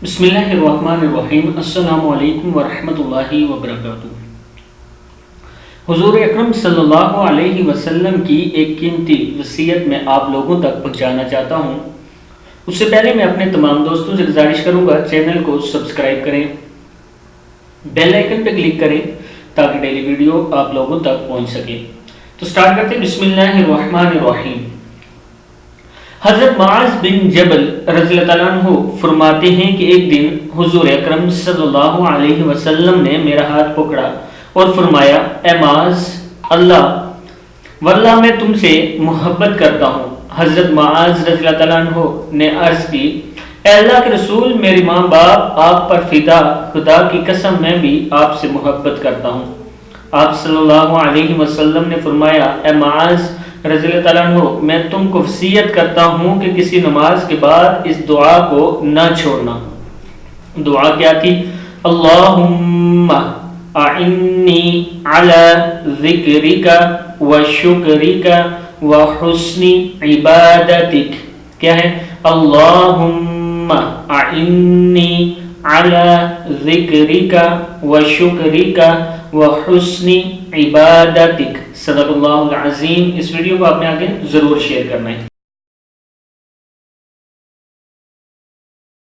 بسم اللہ الرحمن الرحیم۔ السلام علیکم ورحمۃ اللہ وبرکاتہ۔ حضور اکرم صلی اللہ علیہ وسلم کی ایک قیمتی وصیت میں آپ لوگوں تک پہنچانا چاہتا ہوں۔ اس سے پہلے میں اپنے تمام دوستوں سے گزارش کروں گا چینل کو سبسکرائب کریں، بیل آئیکن پہ کلک کریں تاکہ ڈیلی ویڈیو آپ لوگوں تک پہنچ سکے۔ تو سٹارٹ کرتے ہیں۔ بسم اللہ الرحمن الرحیم۔ حضرت معاذ بن جبل رضی اللہ عنہ عنہ فرماتے ہیں کہ ایک دن حضور اکرم صلی اللہ علیہ وسلم نے میرا ہاتھ پکڑا اور فرمایا، اے معاذ، اللہ واللہ میں تم سے محبت کرتا ہوں۔ حضرت معاذ رضی اللہ عنہ نے عرض کی، اے اللہ کے رسول، میری ماں باپ آپ پر فدا، خدا کی قسم میں بھی آپ سے محبت کرتا ہوں۔ آپ صلی اللہ علیہ وسلم نے فرمایا، اے معاذ رضی اللہ عنہ، میں تم کو وصیت کرتا ہوں کہ کسی نماز کے بعد اس دعا کو نہ چھوڑنا۔ دعا کیا تھی؟ اللہم اعنی علی ذکرک وشکرک وحسن عبادتک۔ کیا ہے؟ اللہم اعنی علی ذکرک وشکرک وحسن عبادتک۔ صدق اللہ العظیم۔ اس ویڈیو کو آپ نے آگے ضرور شیئر کرنا ہے۔